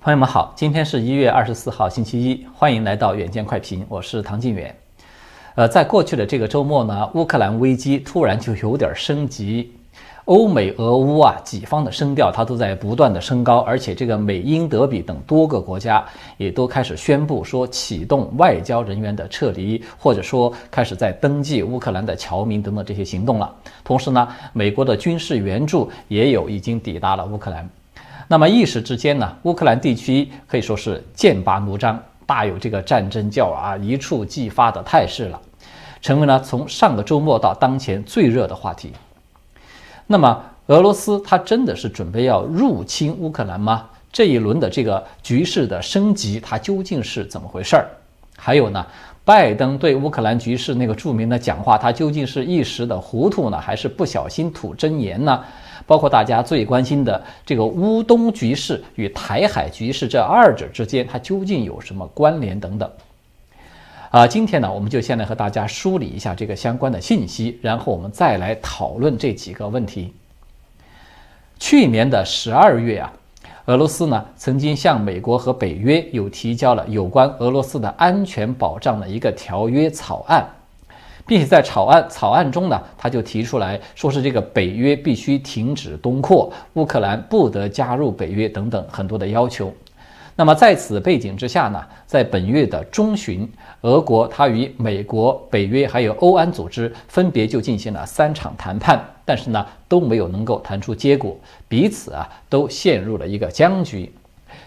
朋友们好，今天是1月24号星期一，欢迎来到远见快评，我是唐晋远。在过去的这个周末呢，乌克兰危机突然就有点升级，欧美俄乌几方的声调它都在不断的升高，而且这个美英德比等多个国家也都开始宣布说启动外交人员的撤离，或者说开始在登记乌克兰的侨民等等这些行动了。同时呢，美国的军事援助也已经抵达了乌克兰。那么一时之间呢，乌克兰地区可以说是剑拔弩张，大有这个战争叫一触即发的态势了，成为了从上个周末到当前最热的话题。那么俄罗斯它真的是准备要入侵乌克兰吗？这一轮的这个局势的升级，它究竟是怎么回事儿？还有呢，拜登对乌克兰局势那个著名的讲话，他究竟是一时的糊涂呢，还是不小心吐真言呢？包括大家最关心的这个乌东局势与台海局势这二者之间，它究竟有什么关联等等。今天呢，我们就先来和大家梳理一下这个相关的信息，然后我们再来讨论这几个问题。去年的12月俄罗斯呢曾经向美国和北约有提交了有关俄罗斯的安全保障的一个条约草案，并且在草案中呢，他就提出来说是这个北约必须停止东扩，乌克兰不得加入北约等等很多的要求。那么在此背景之下呢，在本月的中旬，俄国它与美国、北约还有欧安组织分别就进行了3场谈判，但是呢都没有能够谈出结果，彼此都陷入了一个僵局。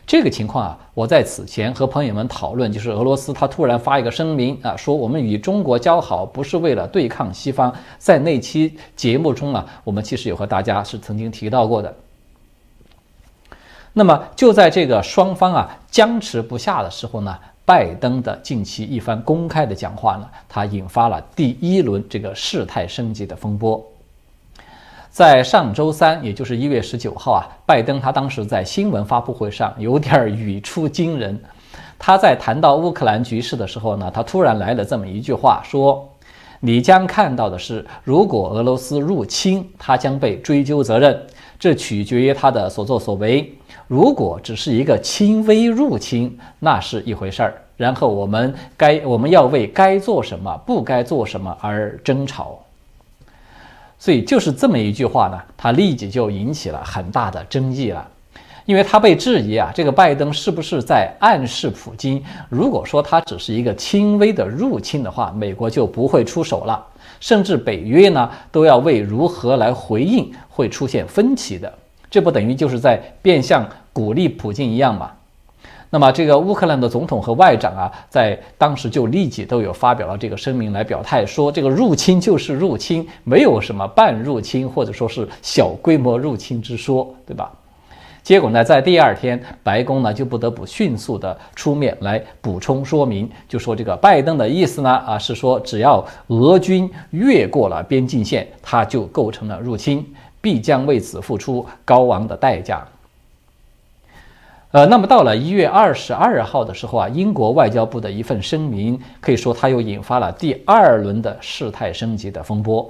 这个情况我在此前和朋友们讨论，就是俄罗斯他突然发一个声明说我们与中国交好不是为了对抗西方，在那期节目中我们其实有和大家是曾经提到过的。那么就在这个双方僵持不下的时候呢，拜登的近期一番公开的讲话呢，它引发了第一轮这个事态升级的风波。在上周三，也就是1月19号拜登他当时在新闻发布会上有点语出惊人。他在谈到乌克兰局势的时候呢，他突然来了这么一句话，说你将看到的是，如果俄罗斯入侵，他将被追究责任，这取决于他的所作所为。如果只是一个轻微入侵，那是一回事儿，然后我们要为该做什么不该做什么而争吵。所以就是这么一句话呢，他立即就引起了很大的争议了。因为他被质疑这个拜登是不是在暗示普京，如果说他只是一个轻微的入侵的话，美国就不会出手了，甚至北约呢都要为如何来回应会出现分歧的，这不等于就是在变相鼓励普京一样吗？那么这个乌克兰的总统和外长在当时就立即都有发表了这个声明来表态，说这个入侵就是入侵，没有什么半入侵或者说是小规模入侵之说，对吧？结果呢，在第二天，白宫呢就不得不迅速的出面来补充说明，就说这个拜登的意思呢是说，只要俄军越过了边境线，它就构成了入侵，必将为此付出高昂的代价。那么到了1月22号的时候英国外交部的一份声明，可以说它又引发了第二轮的事态升级的风波。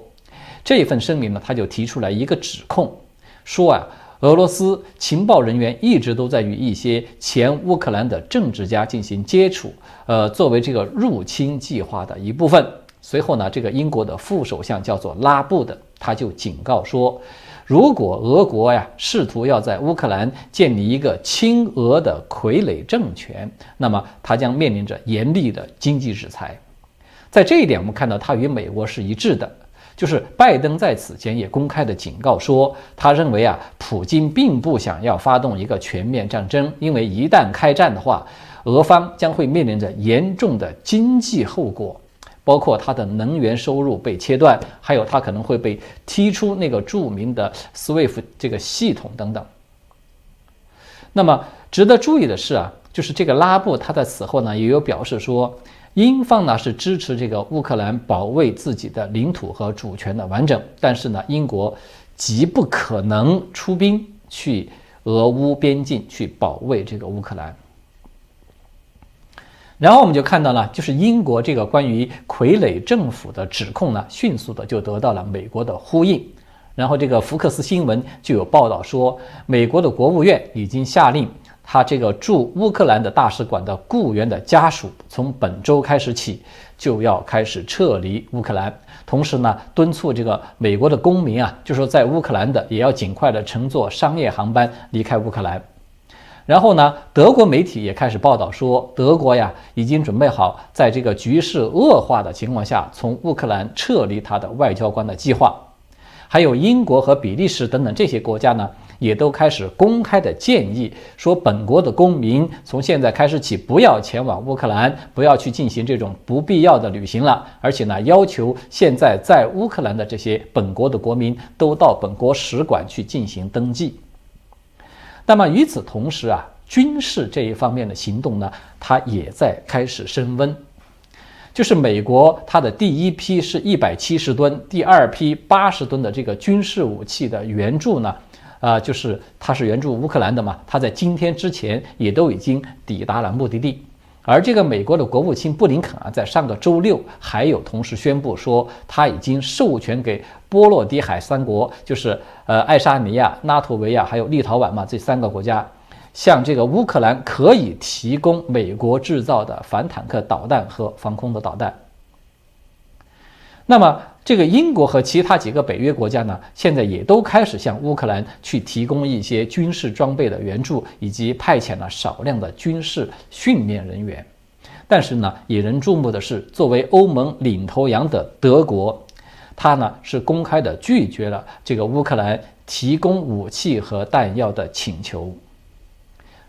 这份声明呢，它就提出来一个指控，说俄罗斯情报人员一直都在与一些前乌克兰的政治家进行接触，作为这个入侵计划的一部分。随后呢，这个英国的副首相叫做拉布的，他就警告说，如果俄国试图要在乌克兰建立一个亲俄的傀儡政权，那么他将面临着严厉的经济制裁。在这一点，我们看到他与美国是一致的，就是拜登在此前也公开的警告说，他认为普京并不想要发动一个全面战争，因为一旦开战的话，俄方将会面临着严重的经济后果，包括他的能源收入被切断，还有他可能会被踢出那个著名的 SWIFT 这个系统等等。那么值得注意的是就是这个拉布他在此后呢也有表示说，英方呢是支持这个乌克兰保卫自己的领土和主权的完整，但是呢英国极不可能出兵去俄乌边境去保卫这个乌克兰。然后我们就看到了，就是英国这个关于傀儡政府的指控呢，迅速的就得到了美国的呼应。然后这个福克斯新闻就有报道说，美国的国务院已经下令他这个驻乌克兰的大使馆的雇员的家属从本周开始起就要开始撤离乌克兰，同时呢，敦促这个美国的公民啊，就说在乌克兰的也要尽快的乘坐商业航班离开乌克兰。然后呢，德国媒体也开始报道说，德国呀已经准备好在这个局势恶化的情况下，从乌克兰撤离他的外交官的计划。还有英国和比利时等等这些国家呢，也都开始公开的建议说，本国的公民从现在开始起不要前往乌克兰，不要去进行这种不必要的旅行了，而且呢，要求现在在乌克兰的这些本国的国民都到本国使馆去进行登记。那么与此同时啊，军事这一方面的行动呢，它也在开始升温。就是美国它的第一批是170吨，第二批80吨的这个军事武器的援助呢，就是它是援助乌克兰的嘛，它在今天之前也都已经抵达了目的地。而这个美国的国务卿布林肯啊，在上个周六还有同时宣布说，他已经授权给波罗的海三国，就是爱沙尼亚、拉脱维亚还有立陶宛嘛，这3个国家，向这个乌克兰可以提供美国制造的反坦克导弹和防空的导弹。那么这个英国和其他几个北约国家呢，现在也都开始向乌克兰去提供一些军事装备的援助，以及派遣了少量的军事训练人员。但是呢，引人注目的是，作为欧盟领头羊的德国，它呢是公开的拒绝了这个乌克兰提供武器和弹药的请求。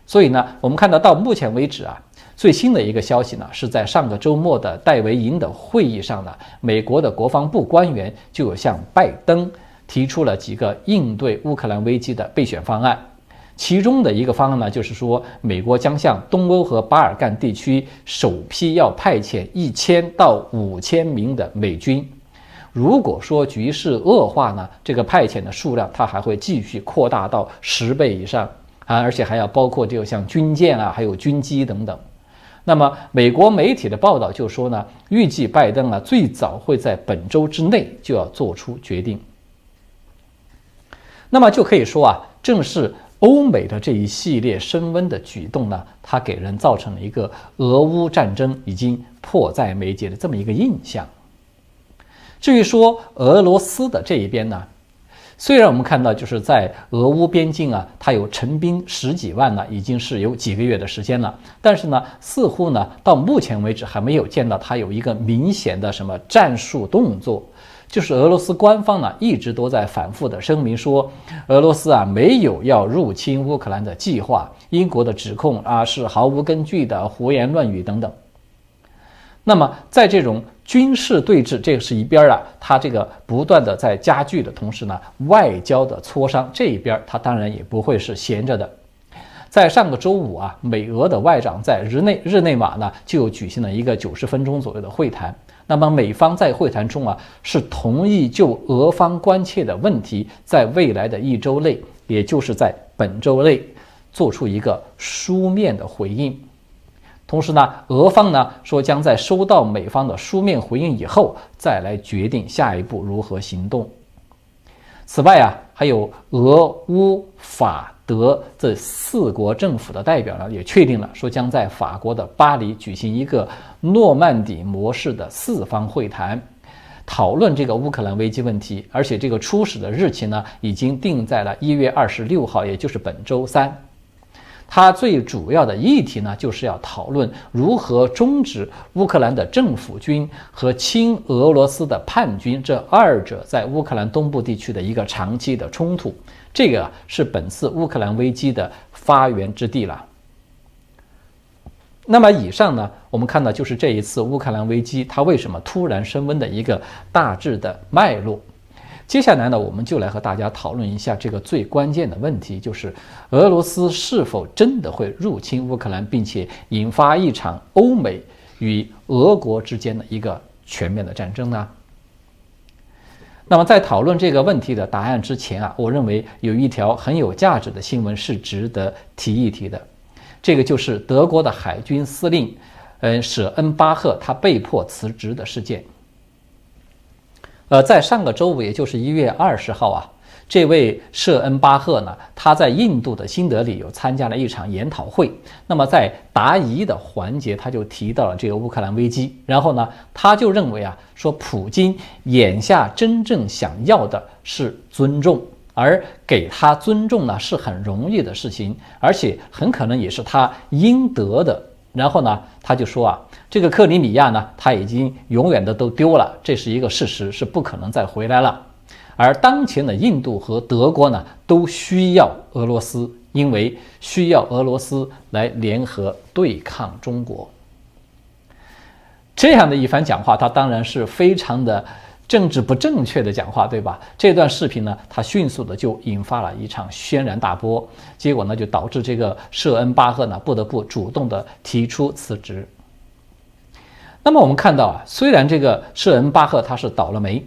所以呢，我们看到目前为止啊，最新的一个消息呢，是在上个周末的戴维营的会议上呢，美国的国防部官员就有向拜登提出了几个应对乌克兰危机的备选方案。其中的一个方案呢，就是说美国将向东欧和巴尔干地区首批要派遣1000到5000名的美军。如果说局势恶化呢，这个派遣的数量它还会继续扩大到10倍以上而且还要包括就像军舰还有军机等等。那么美国媒体的报道就说呢，预计拜登最早会在本周之内就要做出决定。那么就可以说正是欧美的这一系列升温的举动呢，它给人造成了一个俄乌战争已经迫在眉睫的这么一个印象。至于说俄罗斯的这一边呢，虽然我们看到就是在俄乌边境它有陈兵10几万已经是有几个月的时间了，但是呢，似乎呢到目前为止还没有见到它有一个明显的什么战术动作。就是俄罗斯官方呢一直都在反复的声明说，俄罗斯没有要入侵乌克兰的计划，英国的指控是毫无根据的胡言乱语等等。那么在这种军事对峙这是一边它这个不断的在加剧的同时呢，外交的磋商这一边它当然也不会是闲着的。在上个周五美俄的外长在日内瓦呢就举行了一个90分钟左右的会谈。那么美方在会谈中是同意就俄方关切的问题，在未来的1周内，也就是在本周内做出一个书面的回应。同时呢，俄方呢说将在收到美方的书面回应以后，再来决定下一步如何行动。此外还有俄乌法德这4国政府的代表呢，也确定了说将在法国的巴黎举行一个诺曼底模式的4方会谈，讨论这个乌克兰危机问题，而且这个初始的日期呢已经定在了1月26号，也就是本周3。它最主要的议题呢，就是要讨论如何终止乌克兰的政府军和亲俄罗斯的叛军这2者在乌克兰东部地区的一个长期的冲突。这个是本次乌克兰危机的发源之地了。那么以上呢，我们看到就是这一次乌克兰危机它为什么突然升温的一个大致的脉络。接下来呢，我们就来和大家讨论一下这个最关键的问题，就是俄罗斯是否真的会入侵乌克兰，并且引发一场欧美与俄国之间的一个全面的战争呢？那么在讨论这个问题的答案之前我认为有一条很有价值的新闻是值得提一提的。这个就是德国的海军司令舍恩巴赫他被迫辞职的事件。在上个周五，也就是1月20号这位舍恩巴赫呢，他在印度的新德里有参加了一场研讨会。那么在答疑的环节，他就提到了这个乌克兰危机。然后呢，他就认为说普京眼下真正想要的是尊重，而给他尊重呢是很容易的事情，而且很可能也是他应得的。然后呢，他就说这个克里米亚呢，他已经永远的都丢了，这是一个事实，是不可能再回来了。而当前的印度和德国呢，都需要俄罗斯，因为需要俄罗斯来联合对抗中国。这样的一番讲话，他当然是非常的政治不正确的讲话，对吧？这段视频呢，它迅速的就引发了一场轩然大波，结果呢，就导致这个舍恩巴赫呢不得不主动的提出辞职。那么我们看到虽然这个舍恩巴赫他是倒了霉，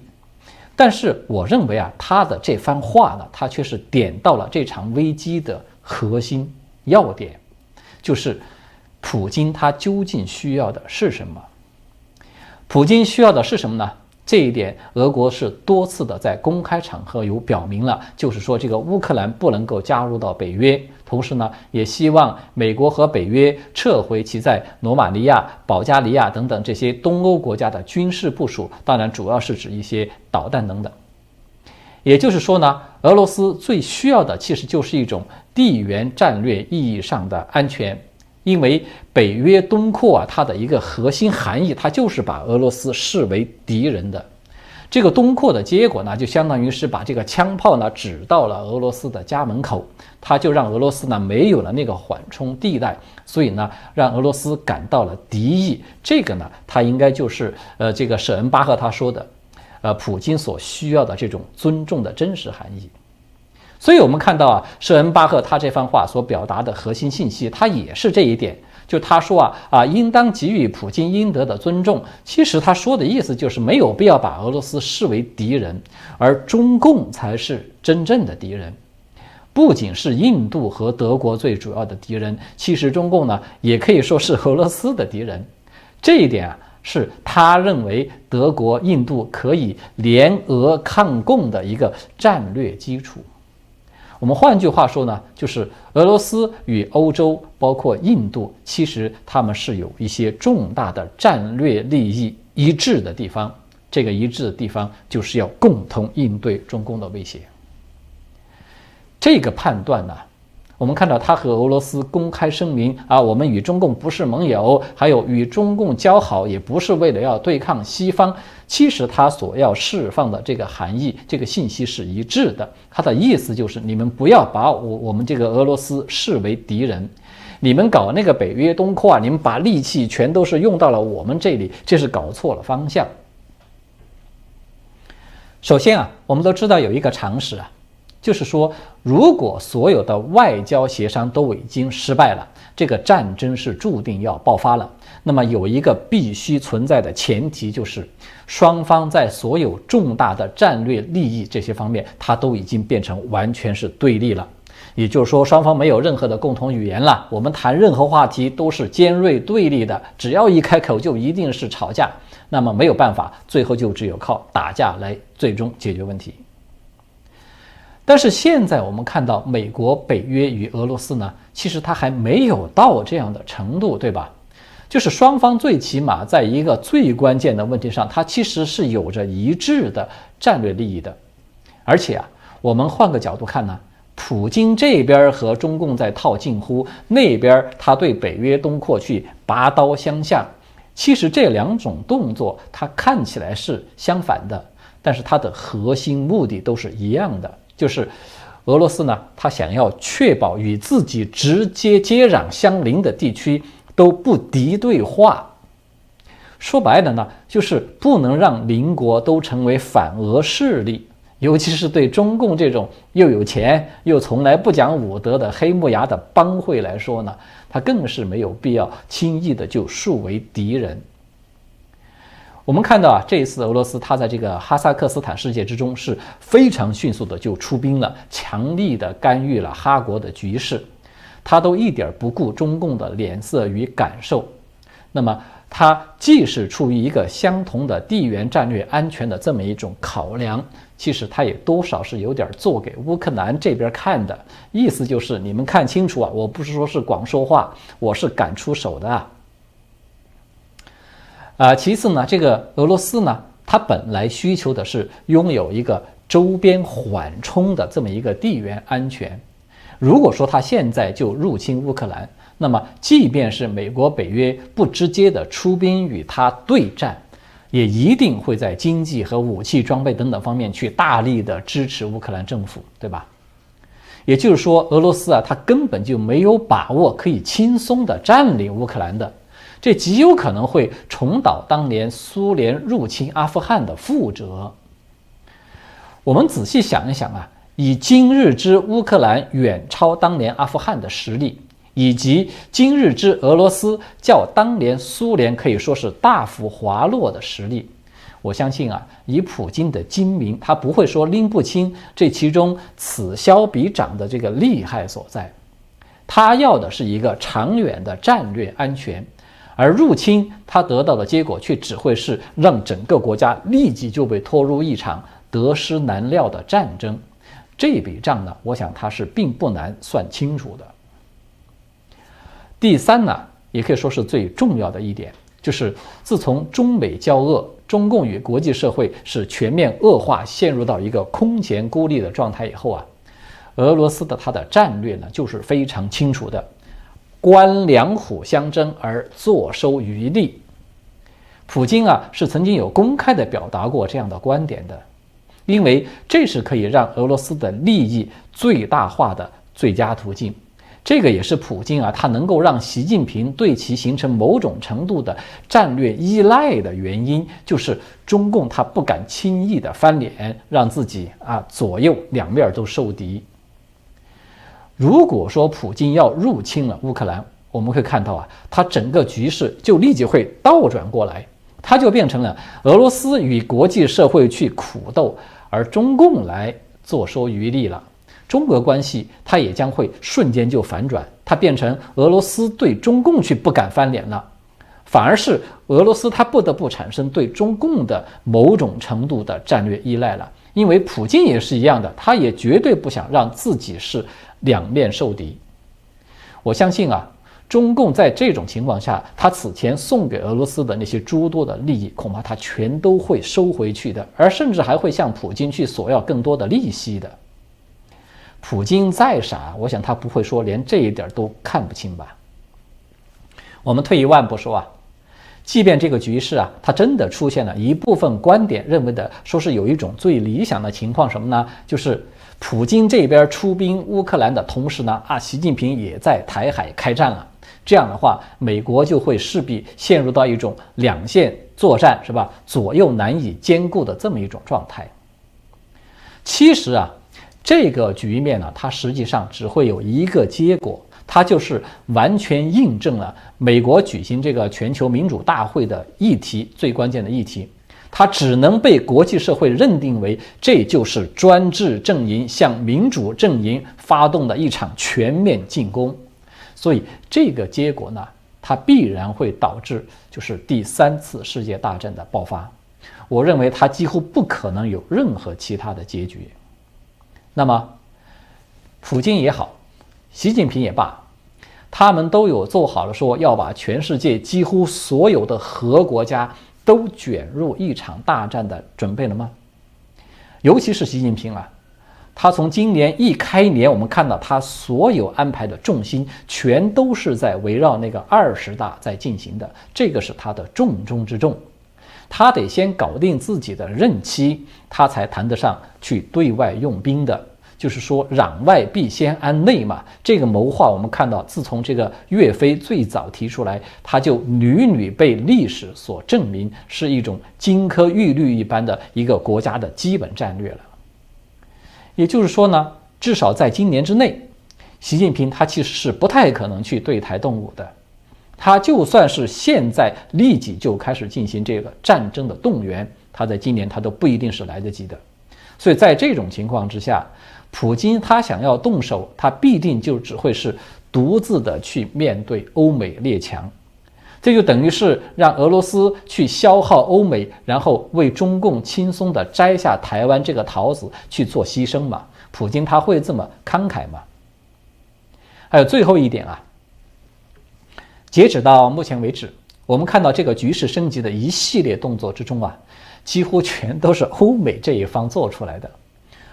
但是我认为他的这番话呢，他却是点到了这场危机的核心要点，就是普京他究竟需要的是什么？普京需要的是什么呢？这一点，俄国是多次的在公开场合有表明了，就是说这个乌克兰不能够加入到北约，同时呢，也希望美国和北约撤回其在罗马尼亚、保加利亚等等这些东欧国家的军事部署，当然主要是指一些导弹等等。也就是说呢，俄罗斯最需要的其实就是一种地缘战略意义上的安全。因为北约东扩它的一个核心含义，它就是把俄罗斯视为敌人的。这个东扩的结果呢，就相当于是把这个枪炮呢指到了俄罗斯的家门口，它就让俄罗斯呢没有了那个缓冲地带，所以呢让俄罗斯感到了敌意。这个呢，它应该就是这个舍恩巴赫他说的，普京所需要的这种尊重的真实含义。所以我们看到舍恩巴赫他这番话所表达的核心信息，他也是这一点。就他说应当给予普京应得的尊重。其实他说的意思就是没有必要把俄罗斯视为敌人，而中共才是真正的敌人。不仅是印度和德国最主要的敌人，其实中共呢也可以说是俄罗斯的敌人。这一点是他认为德国、印度可以联俄抗共的一个战略基础。我们换句话说呢，就是俄罗斯与欧洲包括印度，其实他们是有一些重大的战略利益一致的地方，这个一致的地方就是要共同应对中共的威胁。这个判断呢，我们看到他和俄罗斯公开声明我们与中共不是盟友，还有与中共交好也不是为了要对抗西方。其实他所要释放的这个含义，这个信息是一致的。他的意思就是你们不要把我们这个俄罗斯视为敌人，你们搞那个北约东扩你们把力气全都是用到了我们这里，这是搞错了方向。首先我们都知道有一个常识就是说，如果所有的外交协商都已经失败了，这个战争是注定要爆发了。那么有一个必须存在的前提，就是双方在所有重大的战略利益这些方面，它都已经变成完全是对立了。也就是说，双方没有任何的共同语言了，我们谈任何话题都是尖锐对立的，只要一开口就一定是吵架，那么没有办法，最后就只有靠打架来最终解决问题。但是现在我们看到美国、北约与俄罗斯呢，其实它还没有到这样的程度，对吧？就是双方最起码在一个最关键的问题上，它其实是有着一致的战略利益的。而且我们换个角度看呢，普京这边和中共在套近乎，那边他对北约东扩去拔刀相向。其实这两种动作它看起来是相反的，但是它的核心目的都是一样的。就是俄罗斯呢，他想要确保与自己直接接壤相邻的地区都不敌对化。说白了呢，就是不能让邻国都成为反俄势力，尤其是对中共这种又有钱又从来不讲武德的黑木牙的帮会来说呢，他更是没有必要轻易的就树为敌人。我们看到这一次俄罗斯他在这个哈萨克斯坦事件之中是非常迅速的就出兵了，强力的干预了哈国的局势，他都一点不顾中共的脸色与感受。那么他既是出于一个相同的地缘战略安全的这么一种考量，其实他也多少是有点做给乌克兰这边看的，意思就是你们看清楚啊，我不是说是光说话，我是敢出手的其次呢，这个俄罗斯呢，它本来需求的是拥有一个周边缓冲的这么一个地缘安全。如果说它现在就入侵乌克兰，那么即便是美国北约不直接的出兵与它对战，也一定会在经济和武器装备等等方面去大力的支持乌克兰政府，对吧？也就是说，俄罗斯它根本就没有把握可以轻松的占领乌克兰的，这极有可能会重蹈当年苏联入侵阿富汗的覆辙。我们仔细想一想以今日之乌克兰远超当年阿富汗的实力，以及今日之俄罗斯较当年苏联可以说是大幅滑落的实力，我相信以普京的精明，他不会说拎不清这其中此消彼长的这个厉害所在。他要的是一个长远的战略安全，而入侵他得到的结果却只会是让整个国家立即就被拖入一场得失难料的战争。这笔账呢，我想他是并不难算清楚的。第三呢，也可以说是最重要的一点，就是自从中美交恶，中共与国际社会是全面恶化，陷入到一个空前孤立的状态以后俄罗斯的它的战略呢，就是非常清楚的，观两虎相争而坐收渔利。普京是曾经有公开的表达过这样的观点的，因为这是可以让俄罗斯的利益最大化的最佳途径。这个也是普京他能够让习近平对其形成某种程度的战略依赖的原因，就是中共他不敢轻易的翻脸，让自己左右两面都受敌。如果说普京要入侵了乌克兰，我们会看到他整个局势就立即会倒转过来，它就变成了俄罗斯与国际社会去苦斗，而中共来坐收渔利了。中俄关系它也将会瞬间就反转，它变成俄罗斯对中共去不敢翻脸了，反而是俄罗斯它不得不产生对中共的某种程度的战略依赖了。因为普京也是一样的，他也绝对不想让自己是两面受敌。我相信中共在这种情况下，他此前送给俄罗斯的那些诸多的利益，恐怕他全都会收回去的，而甚至还会向普京去索要更多的利息的。普京再傻，我想他不会说连这一点都看不清吧。我们退一万步说即便这个局势它真的出现了一部分观点认为的说是有一种最理想的情况，什么呢？就是普京这边出兵乌克兰的同时呢习近平也在台海开战了。这样的话，美国就会势必陷入到一种两线作战，是吧？左右难以兼顾的这么一种状态。其实这个局面呢，它实际上只会有一个结果，它就是完全印证了美国举行这个全球民主大会的议题，最关键的议题，它只能被国际社会认定为这就是专制阵营向民主阵营发动的一场全面进攻。所以这个结果呢，它必然会导致就是第三次世界大战的爆发。我认为它几乎不可能有任何其他的结局。那么普京也好，习近平也罢，他们都有做好了说要把全世界几乎所有的核国家都卷入一场大战的准备了吗？尤其是习近平他从今年一开年，我们看到他所有安排的重心全都是在围绕那个20大在进行的，这个是他的重中之重。他得先搞定自己的任期，他才谈得上去对外用兵的。就是说攘外必先安内嘛，这个谋划我们看到自从这个岳飞最早提出来，他就屡屡被历史所证明是一种金科玉律一般的一个国家的基本战略了。也就是说呢，至少在今年之内，习近平他其实是不太可能去对台动武的。他就算是现在立即就开始进行这个战争的动员，他在今年他都不一定是来得及的。所以在这种情况之下，普京他想要动手，他必定就只会是独自的去面对欧美列强。这就等于是让俄罗斯去消耗欧美，然后为中共轻松地摘下台湾这个桃子去做牺牲嘛？普京他会这么慷慨吗？还有最后一点啊，截止到目前为止，我们看到这个局势升级的一系列动作之中啊，几乎全都是欧美这一方做出来的。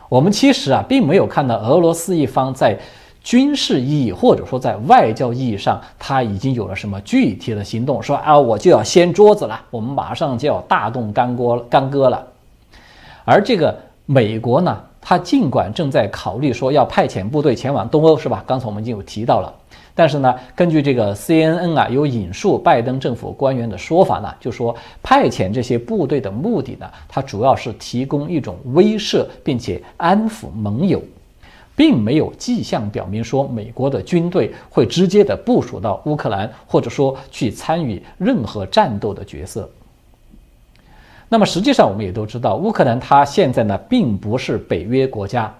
我们其实啊，并没有看到俄罗斯一方在军事意义或者说在外交意义上，他已经有了什么具体的行动，说啊，我就要掀桌子了，我们马上就要大动干戈了。而这个美国呢，他尽管正在考虑说要派遣部队前往东欧，是吧？刚才我们已经有提到了。但是呢，根据这个 CNN 啊，有引述拜登政府官员的说法呢，就说派遣这些部队的目的呢，它主要是提供一种威慑，并且安抚盟友，并没有迹象表明说美国的军队会直接的部署到乌克兰，或者说去参与任何战斗的角色。那么实际上我们也都知道，乌克兰它现在呢并不是北约国家。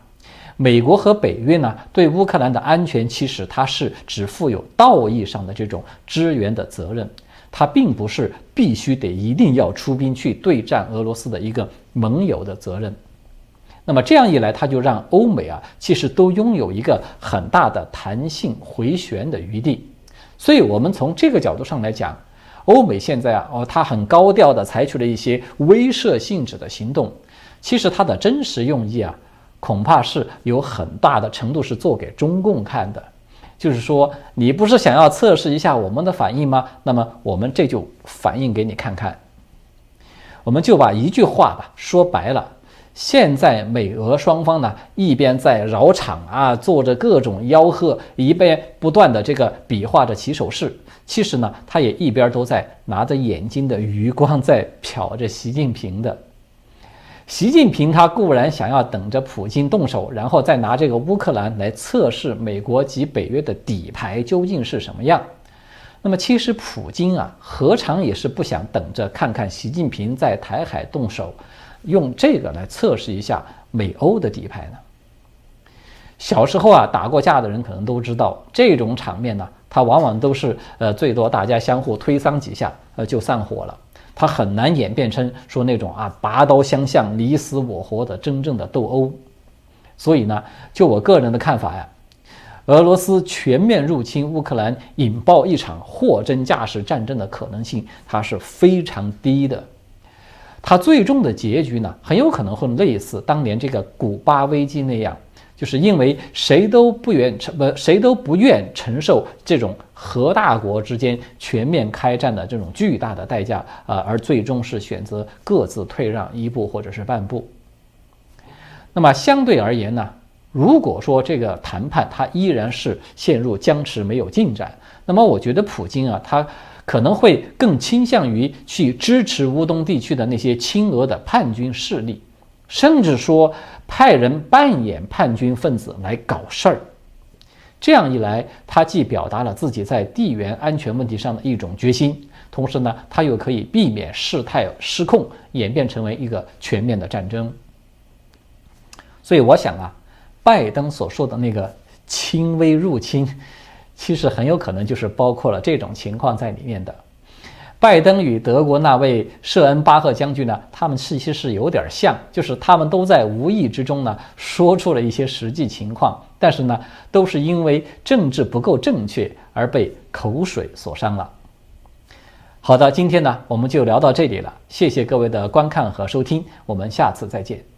美国和北约呢，对乌克兰的安全其实它是只负有道义上的这种支援的责任，它并不是必须一定要出兵去对战俄罗斯的一个盟友的责任。那么这样一来，它就让欧美啊，其实都拥有一个很大的弹性回旋的余地。所以我们从这个角度上来讲，欧美现在啊，它很高调的采取了一些威慑性质的行动，其实它的真实用意啊，恐怕是有很大的程度是做给中共看的，就是说你不是想要测试一下我们的反应吗？那么我们这就反应给你看看。我们就把一句话吧说白了，现在美俄双方呢，一边在绕场啊，做着各种吆喝，一边不断的这个比划着起手势，其实呢，他也一边都在拿着眼睛的余光在瞟着习近平的。习近平他固然想要等着普京动手，然后再拿这个乌克兰来测试美国及北约的底牌究竟是什么样。那么其实普京啊，何尝也是不想等着看看习近平在台海动手，用这个来测试一下美欧的底牌呢？小时候啊，打过架的人可能都知道，这种场面呢，它往往都是最多大家相互推搡几下就散伙了。它很难演变成说那种拔刀相向、你死我活的真正的斗殴。所以呢，就我个人的看法呀，俄罗斯全面入侵乌克兰，引爆一场货真价实战争的可能性，它是非常低的。它最终的结局呢，很有可能会类似当年这个古巴危机那样，就是因为谁都不愿承受这种核大国之间全面开战的这种巨大的代价而最终是选择各自退让一步或者是半步。那么相对而言呢，如果说这个谈判它依然是陷入僵持没有进展，那么我觉得普京啊，他可能会更倾向于去支持乌东地区的那些亲俄的叛军势力，甚至说派人扮演叛军分子来搞事儿。这样一来，他既表达了自己在地缘安全问题上的一种决心，同时呢，他又可以避免事态失控，演变成为一个全面的战争。所以我想啊，拜登所说的那个轻微入侵，其实很有可能就是包括了这种情况在里面的。拜登与德国那位舍恩巴赫将军呢，他们其实是有点像，就是他们都在无意之中呢说出了一些实际情况，但是呢，都是因为政治不够正确而被口水所伤了。好的，今天呢我们就聊到这里了，谢谢各位的观看和收听，我们下次再见。